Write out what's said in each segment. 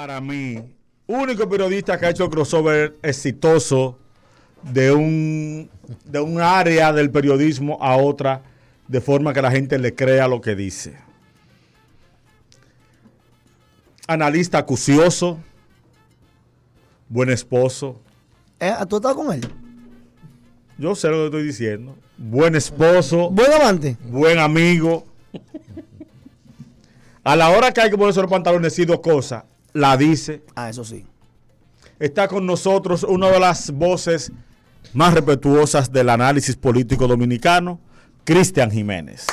para mí, único periodista que ha hecho crossover exitoso de un área del periodismo a otra, de forma que la gente le crea lo que dice. Analista acucioso, buen esposo. ¿Tú estás con él? Yo sé lo que estoy diciendo. Buen esposo. Buen amante. Buen amigo. A la hora que hay que ponerse los pantalones y dos cosas, la dice. Eso sí. Está con nosotros una de las voces más respetuosas del análisis político dominicano, Cristian Jiménez.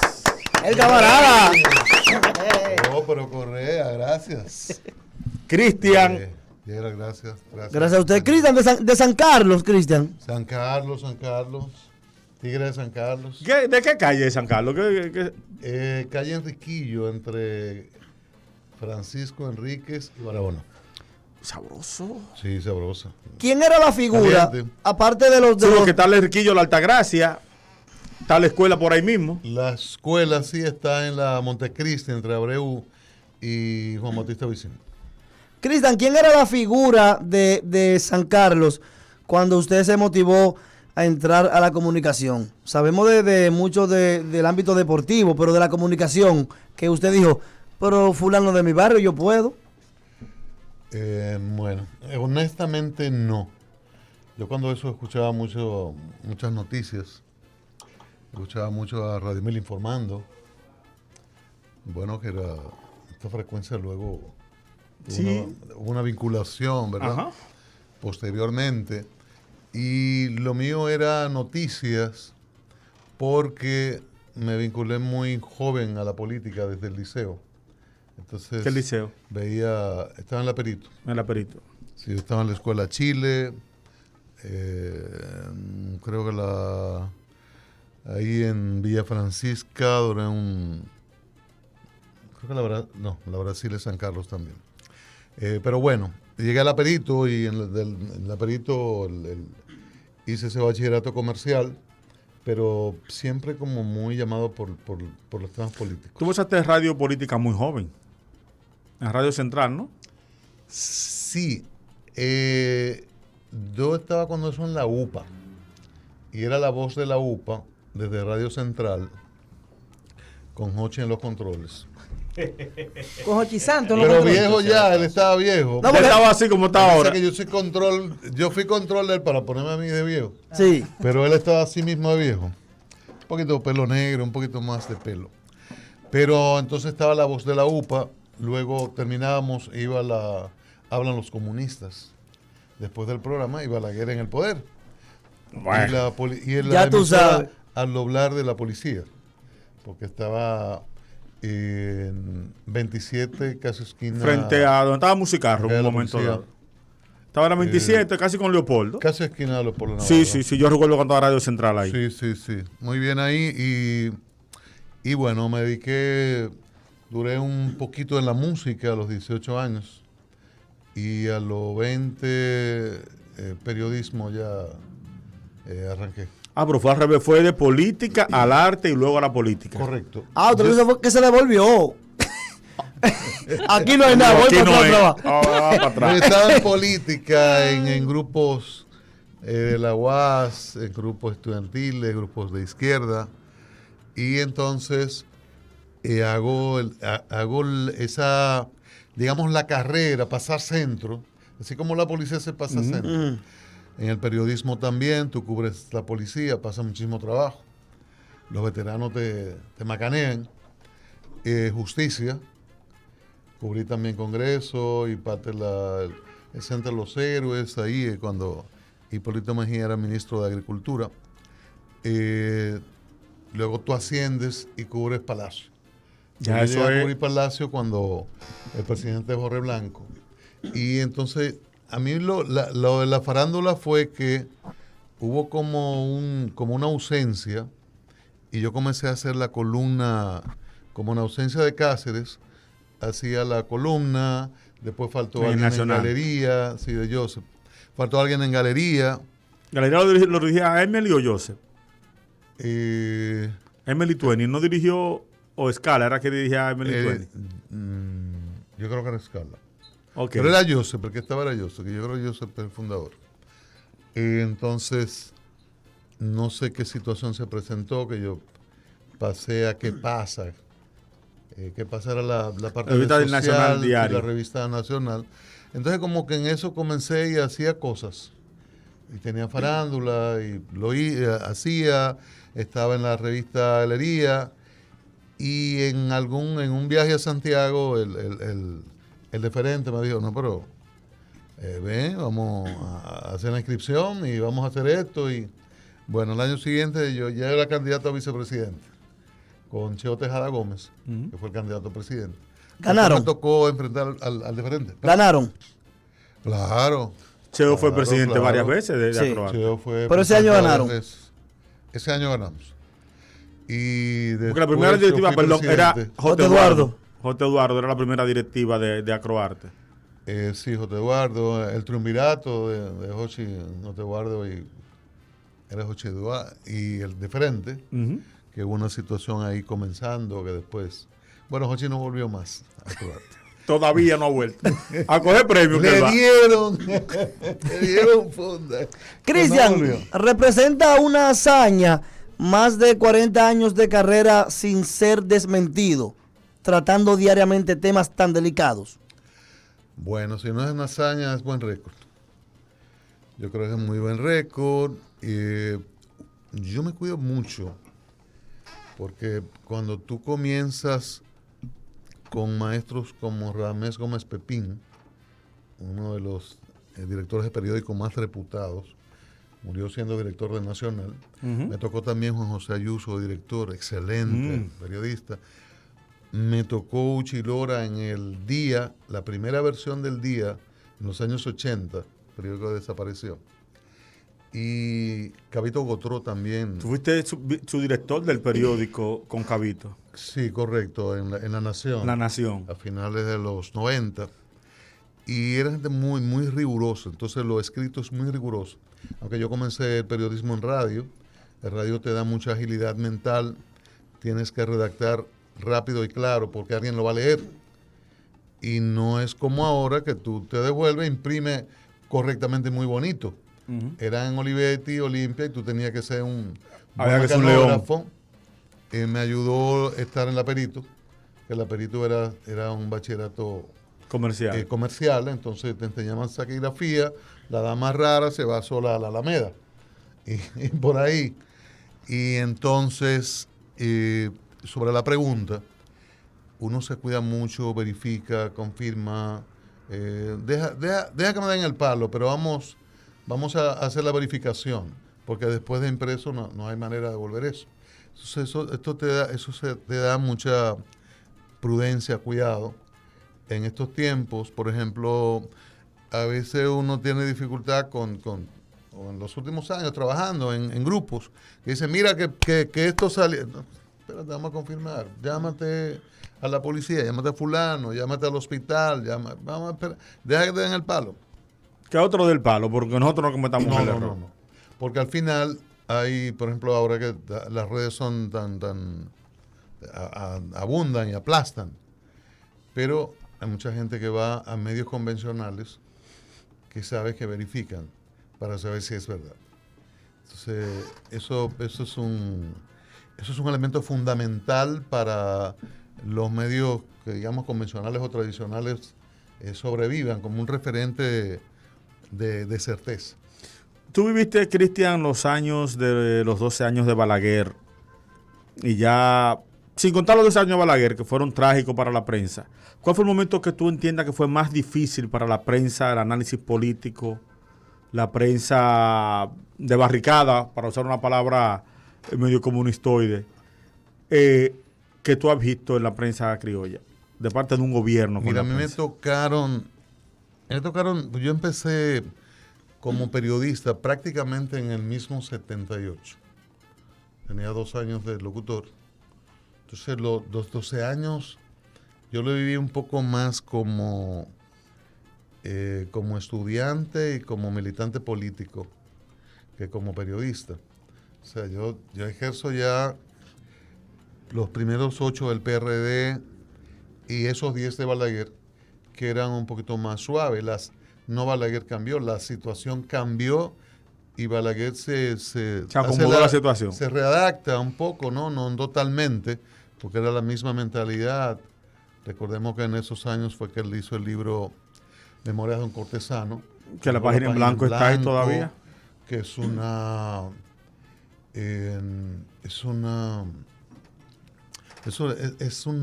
¡El camarada! No, pero Correa, gracias. Cristian. Gracias. Gracias a usted. Cristian, de San Carlos, Cristian. San Carlos. Tigre de San Carlos. ¿De qué calle es San Carlos? Calle Enriquillo, entre Francisco Enríquez y Barahona. Sabroso. Sí, sabrosa. ¿Quién era la figura? Caliente. Aparte de los... Sí, que está el Enriquillo, la Altagracia. Está la escuela por ahí mismo. La escuela sí está en la Montecristi, entre Abreu y Juan Bautista Vicente. Cristian, ¿quién era la figura de San Carlos cuando usted se motivó a entrar a la comunicación? Sabemos de mucho del ámbito deportivo, pero de la comunicación, que usted dijo, pero fulano de mi barrio, yo puedo. Bueno, honestamente no. Yo cuando eso escuchaba muchas noticias, escuchaba mucho a Radio Mil informando. Bueno, que era esta frecuencia luego Sí. hubo una vinculación, ¿verdad? Ajá. Posteriormente. Y lo mío era noticias porque me vinculé muy joven a la política desde el liceo. Entonces, ¿Qué liceo? Estaba en La Perito. En la Perito. Sí, yo estaba en la Escuela Chile, creo que ahí en Villa Francisca duré creo que la Brasil es San Carlos también. Pero bueno, llegué a La Perito y en La Perito hice ese bachillerato comercial, pero siempre como muy llamado por los temas políticos. Tú empezaste radio política muy joven. En Radio Central, ¿no? Sí. Yo estaba cuando eso en la UPA. Y era la voz de la UPA desde Radio Central con Jochi en los controles. Con Jochi Santos. Pero viejo ya, él estaba viejo. No, él estaba así como está ahora. Que yo fui controller para ponerme a mí de viejo. Sí. Pero él estaba así mismo de viejo. Un poquito de pelo negro, un poquito más de pelo. Pero entonces estaba la voz de la UPA. Luego terminábamos, hablan los comunistas. Después del programa iba la guerra en el poder. Bueno. Y Ya tú sabes. Al doblar de la policía. Porque estaba en 27, casi esquina. Frente a donde estaba Musicarro en un la momento policía. dado. Estaba en la 27, casi con Leopoldo. Casi esquina de Leopoldo Navarro. Sí, yo recuerdo cuando estaba Radio Central ahí. Sí. Muy bien ahí. Y bueno, me dediqué, duré un poquito en la música a los 18 años. Y a los 20, periodismo ya arranqué. Pero fue al revés, fue de política al arte y luego a la política. Correcto. Usted dice que se devolvió. Aquí no hay nada, voy Aquí no hay. para Para Yo atrás. estaba en política, en grupos de la UAS, en grupos estudiantiles, grupos de izquierda. Y entonces hago esa, digamos, la carrera, pasar centro, así como la policía se pasa centro. En el periodismo también, tú cubres la policía, pasa muchísimo trabajo. Los veteranos te macanean. Justicia, cubrí también Congreso y parte el Centro de los Héroes, ahí cuando Hipólito Mejía era ministro de Agricultura. Luego tú asciendes y cubres Palacio. Ya Yo eso llegué a es. cubrir Palacio cuando el presidente Jorge Blanco. Y entonces, a mí lo de la farándula fue que hubo como una ausencia y yo comencé a hacer la columna, como en ausencia de Cáceres, hacía la columna, después faltó alguien Nacional. en galería, sí, de Joseph. Faltó alguien en galería. ¿Galería lo dirigía a Emily o Joseph? Emily Twain, ¿no dirigió o Scala era que dirigía a Emily Twain? Yo creo que era Escala. Ok. Pero era Joseph, porque estaba era Joseph, que yo creo que Joseph es el fundador. Entonces, no sé qué situación se presentó, que yo pasé a qué pasa. Que pasa era la parte La revista del social Nacional y Diario. la revista Nacional. Entonces, como que en eso comencé y hacía cosas. Y tenía farándula y hacía, estaba en la revista Galería. Y en un viaje a Santiago, el deferente me dijo, no, pero ven, vamos a hacer la inscripción y vamos a hacer esto. Y bueno, el año siguiente yo ya era candidato a vicepresidente con Cheo Tejada Gómez, que fue el candidato a presidente. ¿Ganaron? Entonces me tocó enfrentar al deferente. ¿Ganaron? Claro. Cheo fue Claro, presidente claro. varias veces de Sí. Acroarte. Cheo fue Pero ese año presidente ganaron. Ese año ganamos. Y Porque la primera después yo directiva, fui perdón, era presidente. J. Eduardo. J. Eduardo era la primera directiva de Acroarte. Sí, J. Eduardo, el triunvirato de Jochi, J. Eduardo y era Jochi Eduardo y el deferente, que hubo una situación ahí comenzando que después, bueno, Jochi no volvió más a Acroarte. Todavía no ha vuelto. A coger premio que Le va. dieron funda. Cristian, No volvió. representa una hazaña, más de 40 años de carrera sin ser desmentido, tratando diariamente temas tan delicados. Bueno, si no es una hazaña, es buen récord. Yo creo que es muy buen récord. Yo me cuido mucho, porque cuando tú comienzas con maestros como Radamés Gómez Pepín, uno de los directores de periódicos más reputados, murió siendo director del Nacional. Me tocó también Juan José Ayuso, director, excelente periodista. Me tocó Uchi Lora en el Día, la primera versión del Día, en los años 80, el periódico desapareció. Y Cabito Gotró también. Tú fuiste su director del periódico con Cabito. Sí, correcto, en la Nación. La Nación. A finales de los 90. Y era gente muy, muy rigurosa. Entonces, lo escrito es muy riguroso. Aunque yo comencé el periodismo en radio, el radio te da mucha agilidad mental. Tienes que redactar rápido y claro porque alguien lo va a leer. Y no es como ahora que tú te devuelves, imprime correctamente muy bonito. Era en Olivetti, Olimpia, y tú tenías que ser un Había que ser un mecanógrafo. Me ayudó estar en la Perito, que la Perito era un bachillerato Comercial. comercial, entonces te enseñaban taquigrafía, la dama rara se va sola a la Alameda, y por ahí. Y entonces, sobre la pregunta, uno se cuida mucho, verifica, confirma, deja que me den el palo, pero vamos a hacer la verificación, porque después de impreso no hay manera de devolver eso. Entonces eso te da mucha prudencia, cuidado. En estos tiempos, por ejemplo, a veces uno tiene dificultad o en los últimos años trabajando en grupos, que dicen, mira que esto salió. No, espérate, vamos a confirmar. Llámate a la policía, llámate a fulano, llámate al hospital, vamos a esperar. Deja que te den el palo. Que otro del palo, porque nosotros no cometamos el error. No. Porque al final hay, por ejemplo, ahora que las redes son abundan y aplastan, pero hay mucha gente que va a medios convencionales que sabe que verifican para saber si es verdad. Entonces, eso es un elemento fundamental para los medios que digamos convencionales o tradicionales sobrevivan como un referente de certeza. Tú viviste, Cristian, los 12 años de Balaguer, y ya, sin contar los 12 años de Balaguer, que fueron trágicos para la prensa. ¿Cuál fue el momento que tú entiendas que fue más difícil para la prensa, el análisis político, la prensa de barricada, para usar una palabra medio comunistoide, que tú has visto en la prensa criolla, de parte de un gobierno? Mira, a mí me tocaron, yo empecé como periodista prácticamente en el mismo 78. Tenía 2 años de locutor. Entonces, los 12 años yo lo viví un poco más como estudiante y como militante político que como periodista. O sea, yo ejerzo ya los primeros 8 del PRD y esos 10 de Balaguer, que eran un poquito más suaves. No Balaguer cambió, la situación cambió y Balaguer se acomodó a la situación. Se readapta un poco, no totalmente, porque era la misma mentalidad. Recordemos que en esos años fue que él hizo el libro Memorias de un cortesano. Que la página en blanco está ahí todavía. Que es una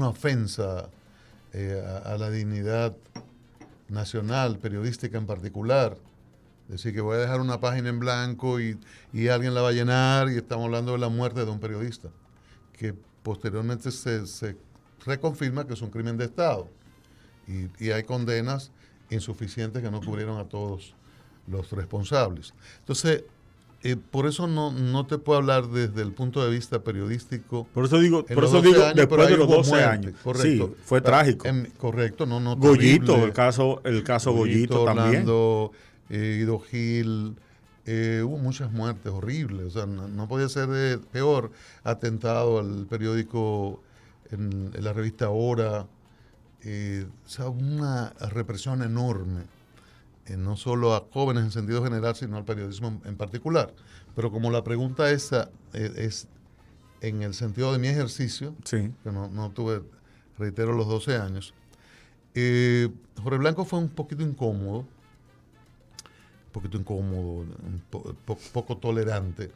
ofensa a la dignidad nacional, periodística en particular. Es decir, que voy a dejar una página en blanco y alguien la va a llenar y estamos hablando de la muerte de un periodista, que posteriormente se reconfirma que es un crimen de Estado. Y hay condenas insuficientes que no cubrieron a todos los responsables. Entonces, por eso no te puedo hablar desde el punto de vista periodístico. Por eso digo, después de los 12 años. Correcto. Sí, fue trágico. Correcto, no Goyito, terrible. el caso Goyito también. Orlando, Guido Gil, hubo muchas muertes horribles. O sea, no podía ser peor. Atentado al periódico, en la revista Hora. O sea, una represión enorme. No solo a jóvenes en sentido general, sino al periodismo en particular. Pero como la pregunta esa es en el sentido de mi ejercicio, sí, que no tuve, reitero, los 12 años, Jorge Blanco fue un poquito incómodo, poco tolerante.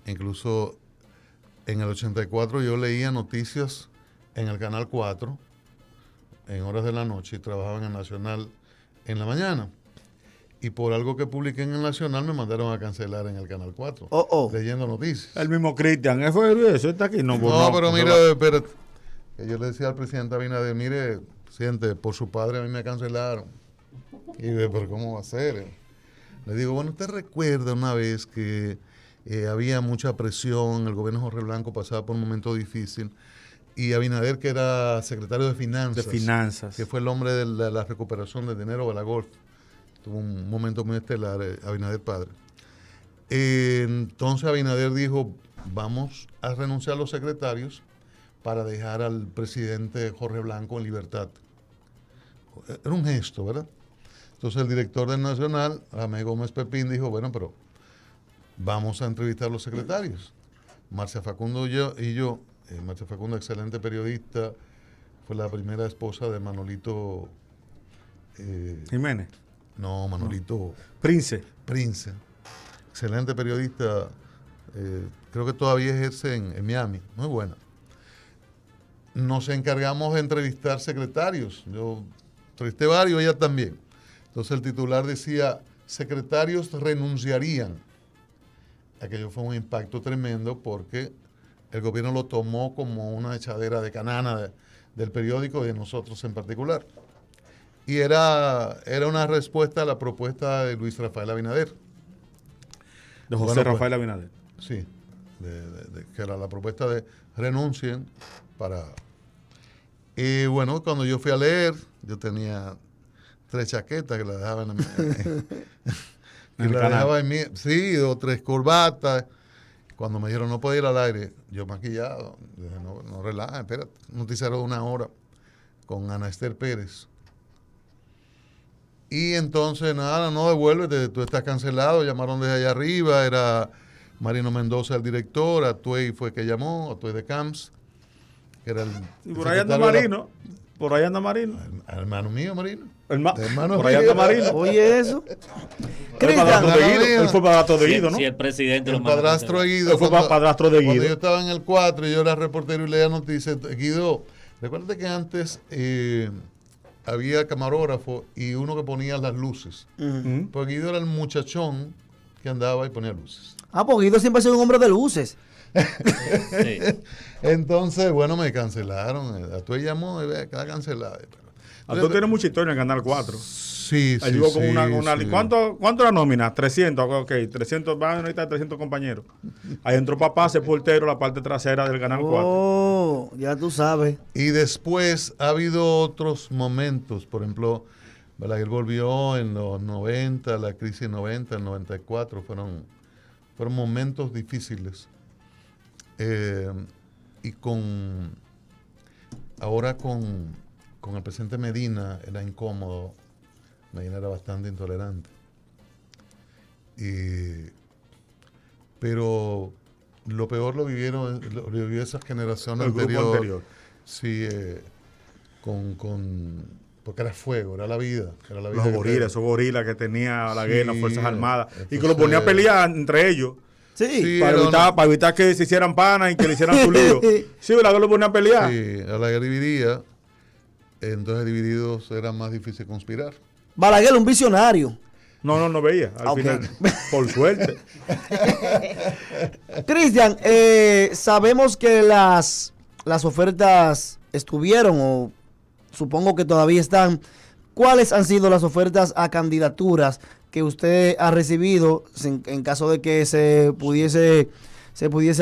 Incluso en el 84 yo leía noticias en el Canal 4, en horas de la noche, y trabajaba en el Nacional en la mañana. Y por algo que publiqué en el Nacional me mandaron a cancelar en el Canal 4, leyendo noticias. El mismo Cristian, eso está aquí. No, pero mira, espérate. Yo le decía al presidente Abinader, mire, presidente, por su padre a mí me cancelaron. Y yo, pero ¿cómo va a ser? Le digo, bueno, ¿usted recuerda una vez que había mucha presión, el gobierno Jorge Blanco pasaba por un momento difícil, y Abinader, que era secretario de Finanzas, que fue el hombre de la recuperación del dinero de la Golf, tuvo un momento muy estelar, Abinader padre. Entonces Abinader dijo, vamos a renunciar a los secretarios para dejar al presidente Jorge Blanco en libertad. Era un gesto, ¿verdad? Entonces el director del Nacional, Ramé Gómez Pepín, dijo, bueno, pero vamos a entrevistar a los secretarios. Marcia Facundo y yo, Marcia Facundo, excelente periodista, fue la primera esposa de Manolito Jiménez. No, Manolito. No. Prince. Excelente periodista. Creo que todavía ejerce en Miami. Muy buena. Nos encargamos de entrevistar secretarios. Yo entrevisté varios, ella también. Entonces el titular decía, secretarios renunciarían. Aquello fue un impacto tremendo porque el gobierno lo tomó como una echadera de canana del periódico y de nosotros en particular. Y era una respuesta a la propuesta de Luis Rafael Abinader. De José Rafael Abinader. Sí, que era la propuesta de renuncien para... Y bueno, cuando yo fui a leer, yo tenía 3 chaquetas que la dejaba sí, 2 o 3 corbatas. Cuando me dijeron no puedo ir al aire, yo maquillado, dije no relaja, espérate, un noticiero de 1 hora con Ana Esther Pérez. Y entonces, nada, no devuélvete, tú estás cancelado, llamaron desde allá arriba, era Marino Mendoza el director, Atuey fue que llamó, Atuey de Camps, que era el... Y por ahí anda Marino, por ahí anda Marino. Hermano mío, Marino. Por ahí anda Marino. Oye, eso. Él fue padrastro de Guido, ¿no? Sí, el presidente el padrastro de Guido. Él fue padrastro de Guido. Cuando yo estaba en el 4 y yo era reportero y leía noticias, Guido, recuérdate que antes... había camarógrafo y uno que ponía las luces. Porque Guido era el muchachón que andaba y ponía luces. Pues Guido siempre ha sido un hombre de luces. Sí. Entonces, bueno, me cancelaron. Atuey llamó y queda cancelado. Atuey tiene mucha historia en el Canal 4. Sí, Él llegó con una sí. ¿Cuánto era nómina? 300, ok, 300, van a necesitar 300 compañeros. Ahí entró papá, sepultero, la parte trasera del Canal 4. Ya tú sabes. Y después ha habido otros momentos, por ejemplo, Balaguer volvió en los 90, la crisis 90, el 94, fueron momentos difíciles. Y ahora con con el presidente Medina era incómodo. Medina era bastante intolerante. Pero lo peor lo vivió esa generación El grupo anterior. Sí, porque era fuego, era la vida. Era la vida Los gorilas, esos gorilas que tenía la guerra, las Fuerzas Armadas, y que entonces, lo ponía a pelear entre ellos. Sí. Para evitar que se hicieran panas y que le hicieran su lío. Sí, ¿verdad? Que lo ponía a pelear. Sí, a la guerra dividía. Entonces divididos era más difícil conspirar. Balaguer, un visionario. No veía al Ok. final. Por suerte. Cristian, sabemos que las ofertas estuvieron, o supongo que todavía están. ¿Cuáles han sido las ofertas a candidaturas que usted ha recibido en caso de que se pudiese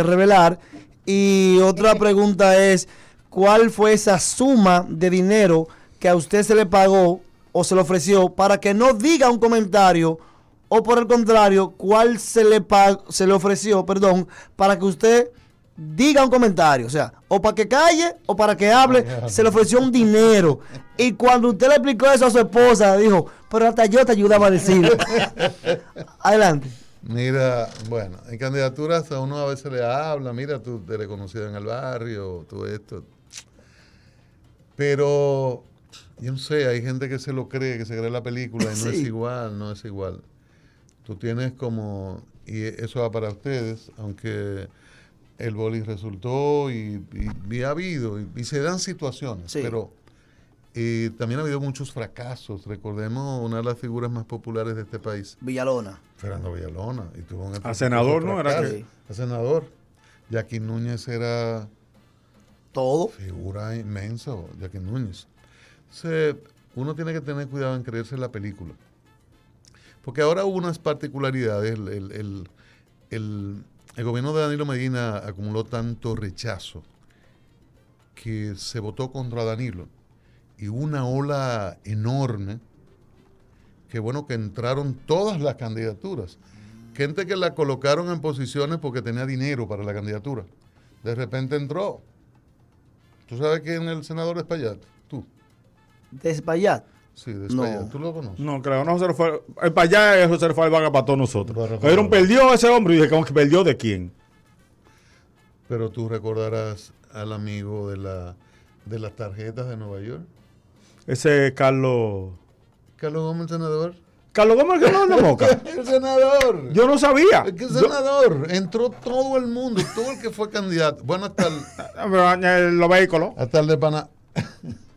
revelar? Y otra pregunta es, ¿cuál fue esa suma de dinero que a usted se le pagó o se le ofreció para que no diga un comentario, o por el contrario, cuál se le ofreció, para que usted diga un comentario? O sea, o para que calle o para que hable, se le ofreció un dinero. Y cuando usted le explicó eso a su esposa, dijo, pero hasta yo te ayudaba a decir. Adelante. Mira, bueno, en candidaturas a uno a veces le habla, mira, tú eres conocido en el barrio, tú esto. Pero, yo no sé, hay gente que se lo cree, que se cree la película y no es igual, no es igual. Tú tienes como, y eso va para ustedes, aunque el boli resultó y ha habido, y se dan situaciones, pero también ha habido muchos fracasos. Recordemos una de las figuras más populares de este país, Villalona. Fernando Villalona. Y tuvo A senador, ¿no? Era que... A senador. Joaquín Núñez era todo. Figura inmensa, Joaquín Núñez. Entonces, uno tiene que tener cuidado en creerse la película. Porque ahora hubo unas particularidades. El gobierno de Danilo Medina acumuló tanto rechazo que se votó contra Danilo. Y hubo una ola enorme que bueno, que entraron todas las candidaturas. Gente que la colocaron en posiciones porque tenía dinero para la candidatura. De repente entró. ¿Tú sabes quién es el senador Espaillat? ¿Tú? ¿De Espaillat? Sí, de Espaillat. No. ¿Tú lo conoces? No, creo, no se le fue. El para allá eso se le fue al vaga para todos nosotros. Pero perdió ese hombre y dije, ¿cómo que perdió de quién? Pero tú recordarás al amigo de las tarjetas de Nueva York. Ese Carlos Gómez, senador. Carlos Gómez, que no es de Moca. El senador. Yo no sabía. ¿Qué senador? Entró todo el mundo, todo el que fue candidato. Bueno, Los vehículos. hasta el de Pana.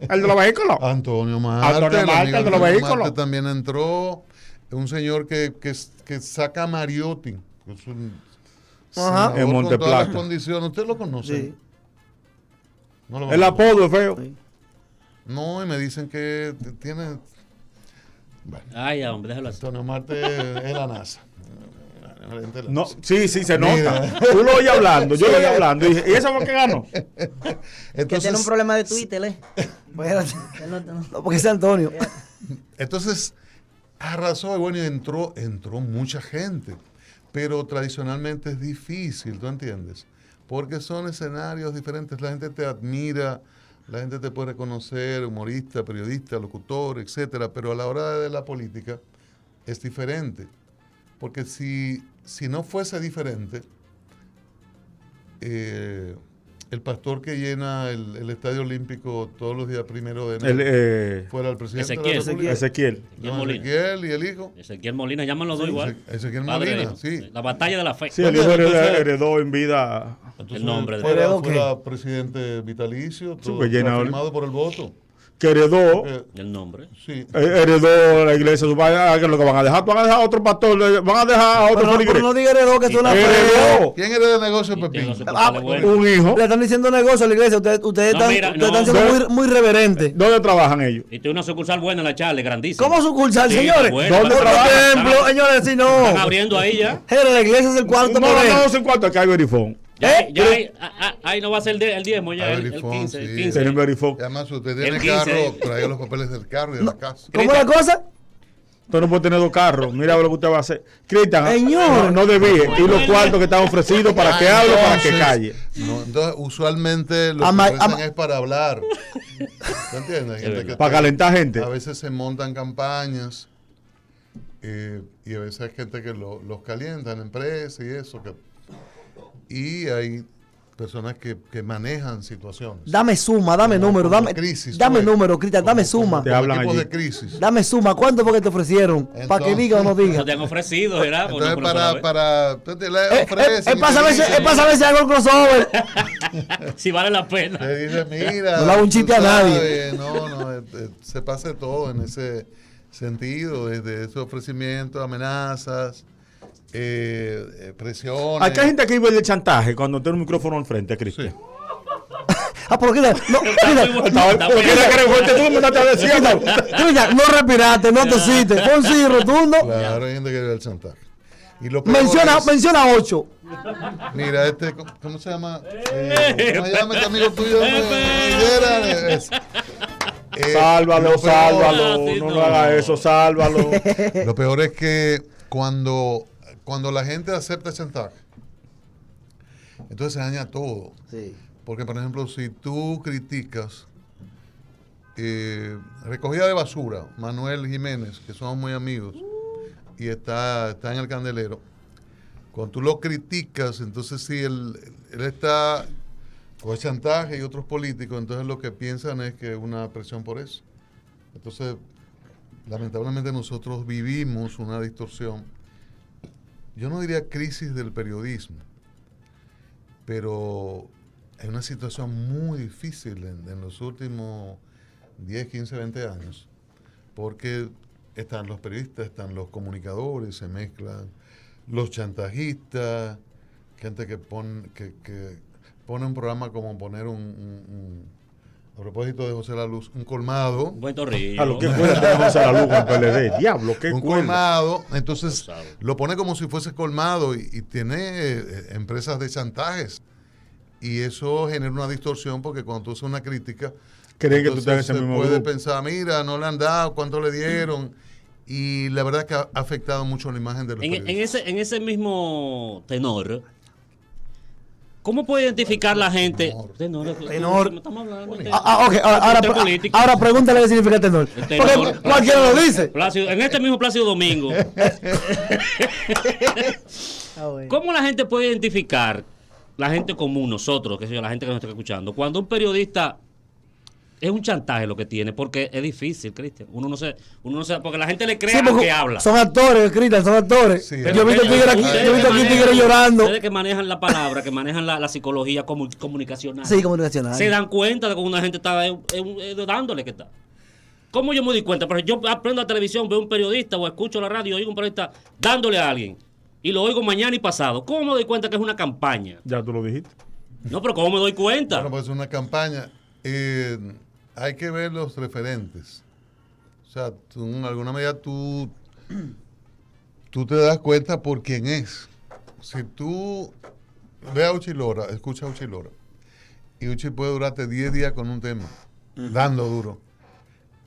El de los vehículos. Antonio Marte. Antonio Marte, el de los vehículos. Marte también entró. Un señor que saca a Mariotti. Es un Ajá. senador En con Monteplata. todas las condiciones. ¿Usted lo conoce? Sí. No lo El conoce. apodo es feo. Sí. No, y me dicen que tiene... Bueno, Ay, ya, hombre, déjalo así. Antonio Marte es la NASA. No, sí, se nota. Mira. Tú lo oyes hablando, yo lo oí hablando. Y dije, ¿y eso fue que ganó? Que tiene un problema de Twitter, ¿eh? Espérate. Él no- No, porque es Antonio. Entonces, arrasó y bueno, y entró mucha gente. Pero tradicionalmente es difícil, ¿tú entiendes? Porque son escenarios diferentes. La gente te admira, la gente te puede reconocer, humorista, periodista, locutor, etcétera. Pero a la hora de la política es diferente. Porque si no fuese diferente, el pastor que llena el Estadio Olímpico todos los días 1 de enero fuera el presidente de la Ezequiel. República. Ezequiel. No, Molina. Ezequiel y el hijo. Ezequiel Molina, llaman los dos igual. Ezequiel Padre Molina, e hijo. sí. La batalla de la fe. Sí, el hijo heredó en vida. Entonces, El nombre de- ¿Heredó qué? fuera presidente vitalicio, todo pues llena- firmado por el voto. Que heredó. El nombre. Sí. Heredó la iglesia. ¿Qué es lo que van a dejar? Van a dejar a otro pastor. Van a dejar a otro Pero feligres. no diga heredó, que es una fe. Heredó ¿Quién era de negocio, Y Pepín? tengo ese Ah, papel bueno. un hijo. Le están diciendo negocio a la iglesia. Ustedes No, están, mira, ustedes no. están siendo muy reverentes. ¿Dónde trabajan ellos? Y tiene una sucursal buena en la Charle, grandísima. ¿Cómo sucursal, Sí, señores? bueno, ¿Dónde Otro trabajan? templo, señores, si no. Están abriendo ahí ya. Pero la iglesia es el cuarto No, poder. no sé en cuánto acá hay verifón. Ya, ahí no va a ser el diezmo, ya el Verifone, 15. sí. 15. Tienen verifón. Y además, usted El tiene 15. carro, traiga los papeles del carro y de la casa. ¿Cómo es la cosa? Usted no puede tener 2 carros. Mira lo que usted va a hacer. Cristian, Señor. no debía. Y los cuartos que están ofrecidos para que hable o para que calle. No, entonces, usualmente lo que ofrecen es para hablar. ¿Te entiendes? Para calentar gente. A veces se montan campañas y a veces hay gente que los calienta en empresas y eso. Y hay personas que manejan situaciones. Dame suma, dame número, dame número, Cristian, dame suma. Te hablan tipos allí. de crisis. Dame suma, ¿cuánto fue que te ofrecieron? Para que diga o no diga. No te han ofrecido, ¿verdad? Entonces, entonces le Es ofrecen. para saber si hago el crossover. Si vale la pena. Te dice, mira. No le hago un chiste a nadie. No, se pasa todo en ese sentido, desde ese ofrecimiento, amenazas, presiones. Acá hay gente que vive de chantaje cuando tiene un micrófono al frente, Cristian. Sí. Pero Cristian, no, Cristian, no respiraste, no tosiste. Fue un sí rotundo. Claro, hay gente que vive el chantaje. Y lo peor Menciona 8. Mira, ¿cómo se llama? ¿Cómo se llama este amigo tuyo? Sálvalo, Sí, no haga eso, sálvalo. Lo peor es que cuando la gente acepta chantaje, entonces se daña todo. Sí. Porque, por ejemplo, si tú criticas recogida de basura, Manuel Jiménez, que somos muy amigos, y está en el Candelero, cuando tú lo criticas, entonces si él está con el chantaje y otros políticos, entonces lo que piensan es que es una presión por eso. Entonces, lamentablemente nosotros vivimos una distorsión. Yo no diría crisis del periodismo, pero hay una situación muy difícil en los últimos 10, 15, 20 años, porque están los periodistas, están los comunicadores, se mezclan los chantajistas, gente que pone un programa como poner a propósito de José La Luz, un colmado. Un buen torrillo. A lo que fuera tenemos a la luz con PLD. Diablo, qué Un cuerda. colmado, entonces lo pone como si fuese colmado y tiene empresas de chantajes. Y eso genera una distorsión porque cuando tú haces una crítica, Creen que tú estás en ese se mismo puede grupo. pensar, mira, no le han dado, cuánto le dieron. Y la verdad es que ha afectado mucho la imagen de los periodistas. En ese mismo tenor, ¿cómo puede identificar la gente? Tenor. Estamos hablando de Ok, ahora pregúntale qué significa tenor. Porque cualquiera lo dice. En este mismo Plácido Domingo. ¿Cómo la gente puede identificar, la gente común, nosotros, la gente que nos está escuchando, cuando un periodista es un chantaje lo que tiene? Porque es difícil, Cristian. Uno no sé, porque la gente le cree a lo que habla. Son actores, Cristian, son actores. Sí, yo he visto aquí tigres llorando. Ustedes que manejan la palabra, que manejan la psicología comunicacional. Sí, comunicacional. Se dan cuenta de que una gente está dándole que está. ¿Cómo yo me di cuenta? Pero yo aprendo la televisión, veo un periodista o escucho la radio, oigo un periodista dándole a alguien y lo oigo mañana y pasado. ¿Cómo me doy cuenta que es una campaña? Ya tú lo dijiste. No, pero ¿cómo me doy cuenta? Bueno, pues es una campaña. Hay que ver los referentes. O sea, en alguna medida tú te das cuenta por quién es. Si tú ves a Uchi Lora, escucha a Uchi Lora, y Uchi puede durarte 10 días con un tema, dando duro,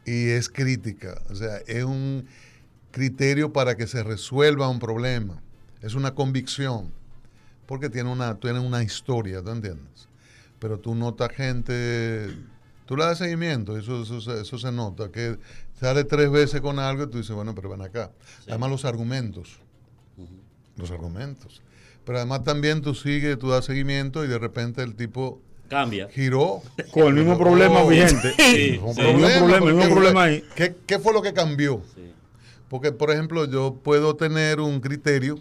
y es crítica. O sea, es un criterio para que se resuelva un problema. Es una convicción, porque tiene una historia, ¿tú entiendes? Pero tú notas gente... Tú le das seguimiento, eso se nota, que sale 3 veces con algo y tú dices, bueno, pero ven acá. Sí. Además los argumentos. Pero además también tú das seguimiento y de repente el tipo cambia. Giró. Con el mismo problema vigente. Sí. El mismo problema ahí. ¿Qué fue lo que cambió? Sí. Porque, por ejemplo, yo puedo tener un criterio.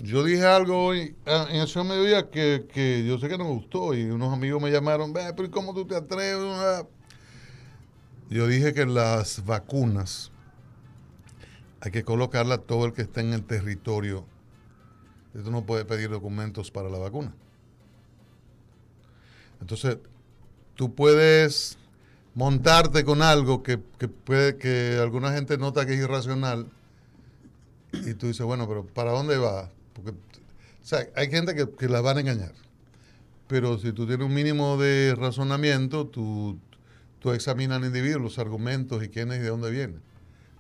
Yo dije algo hoy en el show mediodía que yo sé que no me gustó y unos amigos me llamaron, pero ¿cómo tú te atreves? Yo dije que las vacunas hay que colocarlas todo el que esté en el territorio. Tú no puedes pedir documentos para la vacuna. Entonces, tú puedes montarte con algo que alguna gente nota que es irracional y tú dices, bueno, pero ¿para dónde va? Porque, o sea, hay gente que la van a engañar. Pero si tú tienes un mínimo de razonamiento, tú examinas al individuo, los argumentos y quién es y de dónde viene.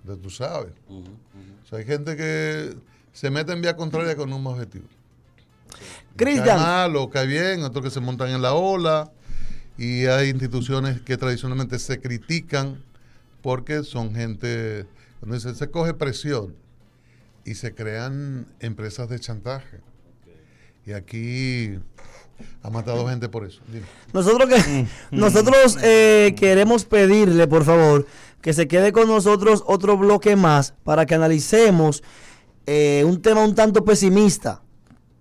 de tú sabes. O sea, hay gente que se mete en vía contraria con un objetivo. Cristian. Cae mal o cae bien, otros que se montan en la ola, y hay instituciones que tradicionalmente se critican porque son gente, cuando se coge presión y se crean empresas de chantaje. Y aquí ha matado gente por eso. Dime. Nosotros queremos pedirle, por favor, que se quede con nosotros otro bloque más para que analicemos un tema un tanto pesimista.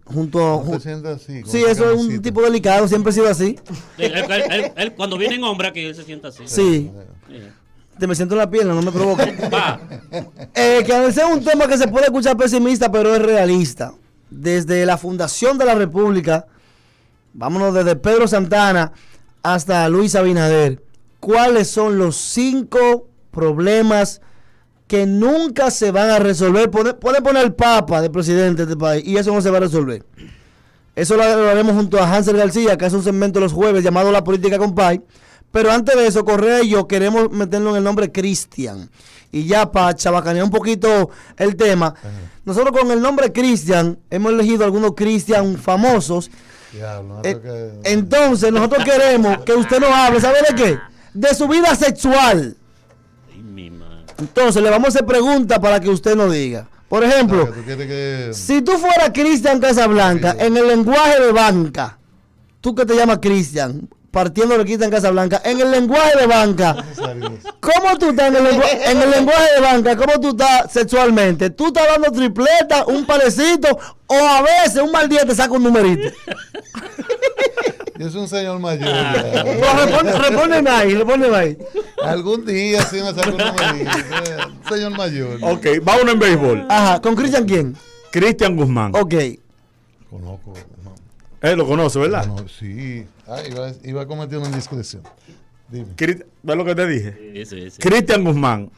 ¿No te sientas así? Sí, eso es un tipo delicado, siempre ha sido así. Él, cuando vienen hombres aquí, él se sienta así. Sí. Te me siento en la pierna, no me provoca. Va. Que analicemos un tema que se puede escuchar pesimista, pero es realista. Desde la fundación de la República, vámonos desde Pedro Santana hasta Luis Abinader, ¿cuáles son los 5 problemas que nunca se van a resolver? Puede poner el Papa de presidente de este país y eso no se va a resolver. Eso lo haremos junto a Hansel García, que hace un segmento los jueves llamado La Política con Pai. Pero antes de eso, Correa y yo queremos meterlo en el nombre Cristian. Y ya para chabacanear un poquito el tema, nosotros con el nombre Cristian hemos elegido algunos Cristian famosos. Diablo, entonces nosotros queremos que usted nos hable, ¿sabe de qué? De su vida sexual. Ay, mi madre. Entonces le vamos a hacer preguntas para que usted nos diga. Por ejemplo, si tú fueras Cristian Casablanca, en el lenguaje de banca, tú que te llamas Cristian, partiendo de Cristian Casablanca, en el lenguaje de banca, ¿cómo tú estás en el lenguaje de banca? ¿Cómo tú estás sexualmente? ¿Tú estás dando tripleta, un parecito, o a veces un mal día te saca un numerito? Yo soy un señor mayor. Respóndeme ahí. Algún día sí me saco un numerito. Un señor mayor. Ok, vámonos en béisbol. Ajá, ¿con Cristian quién? Cristian Guzmán. Ok. Conozco. No. Él lo conoce, ¿verdad? No, sí. Iba a cometer una indiscreción. Dime. ¿Ves lo que te dije? Sí. Cristian Guzmán.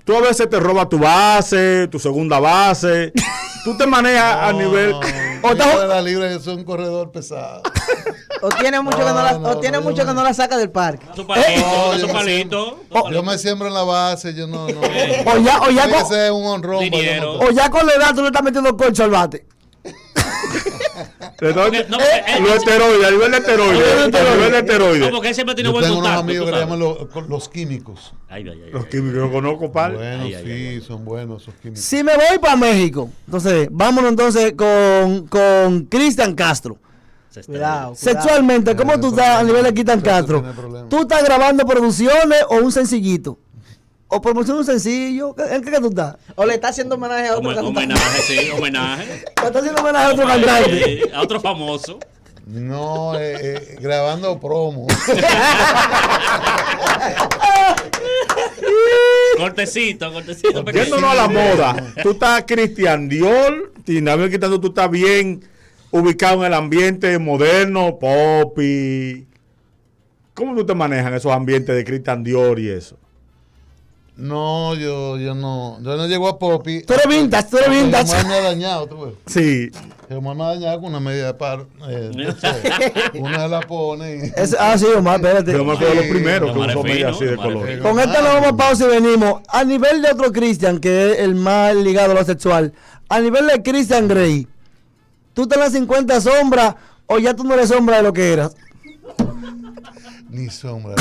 Tú a veces te robas tu base, tu segunda base. Tú te manejas a nivel. O de la libre, yo soy un corredor pesado. O tiene mucho que no la saca del parque. Su palito. Yo me siembro en la base, yo no. O ya Tiene que ser un honrón. Dinero. O ya con la edad tú le estás metiendo concho al bate. Los esteroides, a nivel de esteroides. No, porque él siempre tiene Yo buen tengo unos contacto. amigos tú que le sabes. llaman los químicos. Ay. Los químicos yo conozco, par. Bueno, Ay. son buenos esos químicos. Si me voy para México, entonces, vámonos entonces con Cristian Castro. Cuidado. Sexualmente, ¿cómo tú estás a nivel de Cristian Castro? tiene problema. ¿Tú estás grabando producciones o un sencillito? ¿O promoción de un sencillo? ¿En qué tú estás? O le está haciendo homenaje a otro cantante. Homenaje. ¿Le estás haciendo homenaje a otro cantante? Sí, a otro famoso. No, grabando promo. Cortecito. Yéndonos a la moda. Tú estás Cristian Dior, quitando, tú estás bien ubicado en el ambiente moderno, pop y... ¿Cómo tú te manejas en esos ambientes de Cristian Dior y eso? No, yo no llego a Poppy. Tú eres vintage. Omar me ha dañado, tú ves. Sí. Omar me ha dañado con una medida de par. Una la pone y... Sí, Omar, espérate. Pero Omar fue de los primeros que Omar es usó media fino, así de Omar es color. fino. Con esta nos vamos a pausa y venimos. A nivel de otro Cristian, que es el más ligado a lo sexual, a nivel de Christian Grey, ¿tú te las 50 sombras o ya tú no eres sombra de lo que eras? Ni sombra.